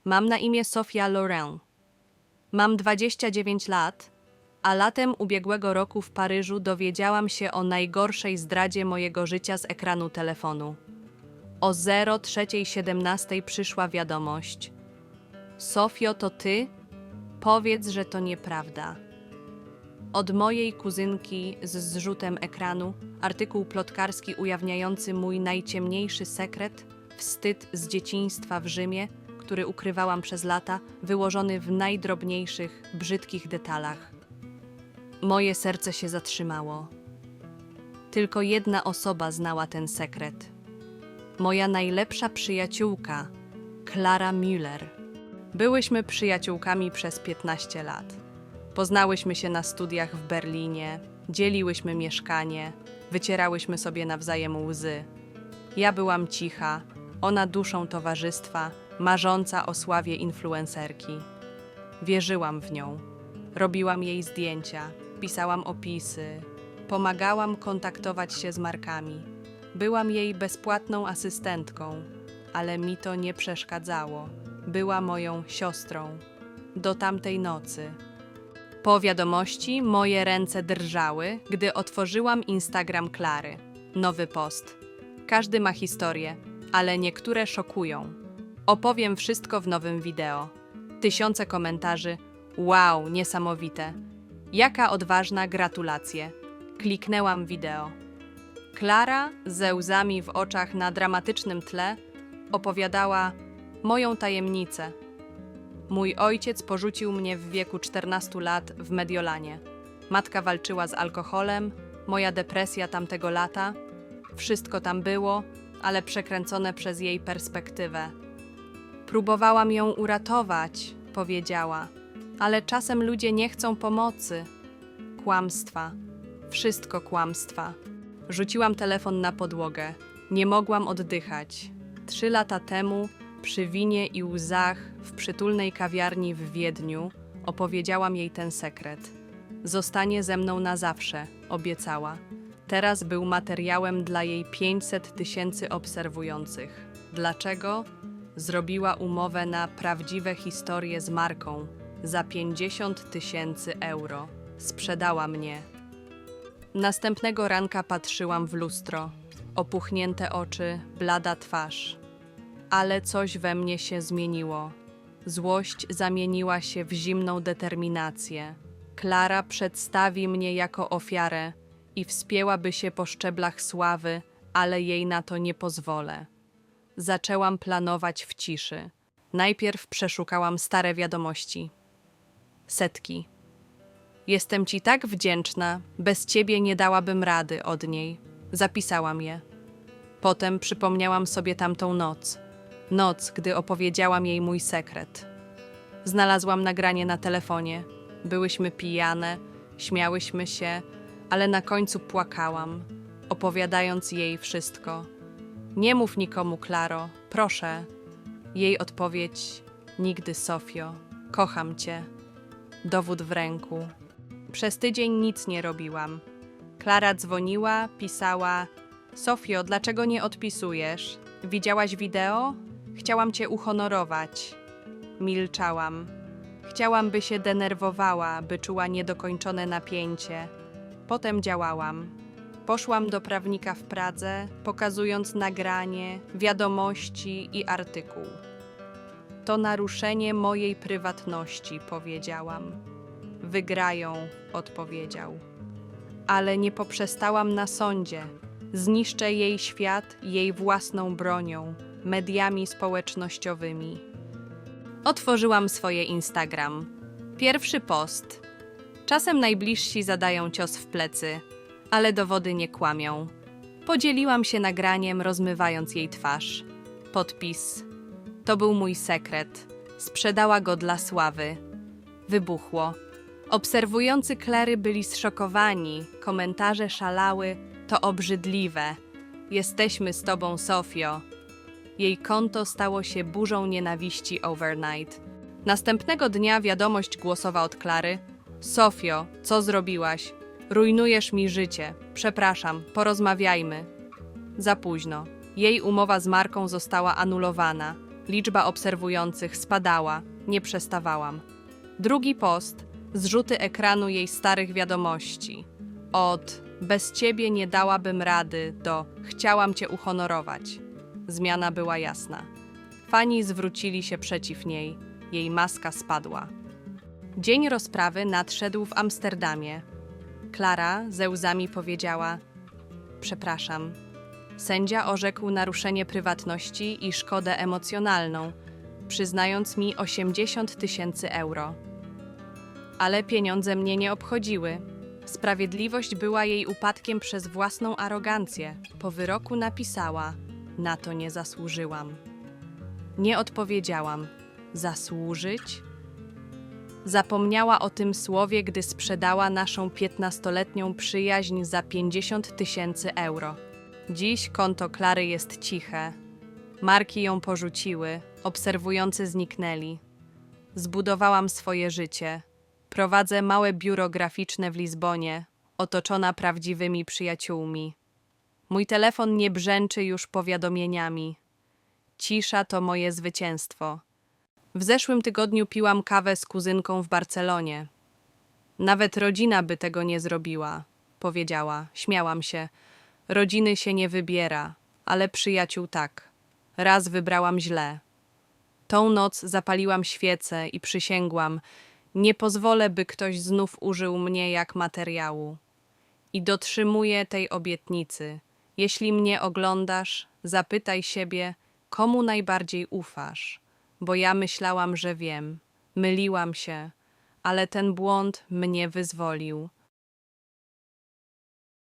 Mam na imię Sophia Loren. Mam 29 lat, a latem ubiegłego roku w Paryżu dowiedziałam się o najgorszej zdradzie mojego życia z ekranu telefonu. O 03:17 przyszła wiadomość. Sofio, to ty? Powiedz, że to nieprawda. Od mojej kuzynki z zrzutem ekranu, artykuł plotkarski ujawniający mój najciemniejszy sekret, wstyd z dzieciństwa w Rzymie, który ukrywałam przez lata, wyłożony w najdrobniejszych, brzydkich detalach. Moje serce się zatrzymało. Tylko jedna osoba znała ten sekret. Moja najlepsza przyjaciółka, Klara Müller. Byłyśmy przyjaciółkami przez 15 lat. Poznałyśmy się na studiach w Berlinie, dzieliłyśmy mieszkanie, wycierałyśmy sobie nawzajem łzy. Ja byłam cicha, ona duszą towarzystwa, marząca o sławie influencerki. Wierzyłam w nią. Robiłam jej zdjęcia, pisałam opisy, pomagałam kontaktować się z markami. Byłam jej bezpłatną asystentką, ale mi to nie przeszkadzało. Była moją siostrą. Do tamtej nocy. Po wiadomości moje ręce drżały, gdy otworzyłam Instagram Klary. Nowy post. Każdy ma historię, ale niektóre szokują. Opowiem wszystko w nowym wideo. Tysiące komentarzy. Wow, niesamowite. Jaka odważna, gratulacje. Kliknęłam wideo. Klara, ze łzami w oczach na dramatycznym tle, opowiadała moją tajemnicę. Mój ojciec porzucił mnie w wieku 14 lat w Mediolanie. Matka walczyła z alkoholem, moja depresja tamtego lata. Wszystko tam było, ale przekręcone przez jej perspektywę. Próbowałam ją uratować, powiedziała, ale czasem ludzie nie chcą pomocy. Kłamstwa. Wszystko kłamstwa. Rzuciłam telefon na podłogę. Nie mogłam oddychać. 3 lata temu, przy winie i łzach, w przytulnej kawiarni w Wiedniu, opowiedziałam jej ten sekret. Zostanie ze mną na zawsze, obiecała. Teraz był materiałem dla jej 500 000 obserwujących. Dlaczego? Zrobiła umowę na prawdziwe historie z marką za 50 000 euro. Sprzedała mnie. Następnego ranka patrzyłam w lustro. Opuchnięte oczy, blada twarz. Ale coś we mnie się zmieniło. Złość zamieniła się w zimną determinację. Klara przedstawi mnie jako ofiarę i wspięłaby się po szczeblach sławy, ale jej na to nie pozwolę. Zaczęłam planować w ciszy. Najpierw przeszukałam stare wiadomości. Setki. Jestem ci tak wdzięczna, bez ciebie nie dałabym rady od niej. Zapisałam je. Potem przypomniałam sobie tamtą noc. Noc, gdy opowiedziałam jej mój sekret. Znalazłam nagranie na telefonie. Byłyśmy pijane, śmiałyśmy się, ale na końcu płakałam, opowiadając jej wszystko. Nie mów nikomu, Klaro, proszę. Jej odpowiedź: nigdy, Sofio. Kocham cię. Dowód w ręku. Przez tydzień nic nie robiłam. Klara dzwoniła, pisała: Sofio, dlaczego nie odpisujesz? Widziałaś wideo? Chciałam cię uhonorować. Milczałam. Chciałam, by się denerwowała, by czuła niedokończone napięcie. Potem działałam. Poszłam do prawnika w Pradze, pokazując nagranie, wiadomości i artykuł. To naruszenie mojej prywatności, powiedziałam. Wygrają, odpowiedział. Ale nie poprzestałam na sądzie. Zniszczę jej świat jej własną bronią, mediami społecznościowymi. Otworzyłam swoje Instagram. Pierwszy post. Czasem najbliżsi zadają cios w plecy, ale dowody nie kłamią. Podzieliłam się nagraniem, rozmywając jej twarz. Podpis. To był mój sekret. Sprzedała go dla sławy. Wybuchło. Obserwujący Klary byli zszokowani. Komentarze szalały. To obrzydliwe. Jesteśmy z tobą, Sofio. Jej konto stało się burzą nienawiści overnight. Następnego dnia wiadomość głosowa od Klary. Sofio, co zrobiłaś? Rujnujesz mi życie. Przepraszam, porozmawiajmy. Za późno. Jej umowa z marką została anulowana. Liczba obserwujących spadała, nie przestawałam. Drugi post, zrzuty ekranu jej starych wiadomości. Od bez ciebie nie dałabym rady do chciałam cię uhonorować. Zmiana była jasna. Fani zwrócili się przeciw niej, jej maska spadła. Dzień rozprawy nadszedł w Amsterdamie. Klara ze łzami powiedziała: przepraszam. Sędzia orzekł naruszenie prywatności i szkodę emocjonalną, przyznając mi 80 000 euro. Ale pieniądze mnie nie obchodziły. Sprawiedliwość była jej upadkiem przez własną arogancję. Po wyroku napisała: na to nie zasłużyłam. Nie odpowiedziałam: zasłużyć? Zapomniała o tym słowie, gdy sprzedała naszą 15-letnią przyjaźń za 50 000 euro. Dziś konto Klary jest ciche. Marki ją porzuciły, obserwujący zniknęli. Zbudowałam swoje życie. Prowadzę małe biuro graficzne w Lizbonie, otoczona prawdziwymi przyjaciółmi. Mój telefon nie brzęczy już powiadomieniami. Cisza to moje zwycięstwo. W zeszłym tygodniu piłam kawę z kuzynką w Barcelonie. Nawet rodzina by tego nie zrobiła, powiedziała. Śmiałam się. Rodziny się nie wybiera, ale przyjaciół tak. Raz wybrałam źle. Tą noc zapaliłam świecę i przysięgłam: nie pozwolę, by ktoś znów użył mnie jak materiału. I dotrzymuję tej obietnicy. Jeśli mnie oglądasz, zapytaj siebie, komu najbardziej ufasz. Bo ja myślałam, że wiem. Myliłam się, ale ten błąd mnie wyzwolił.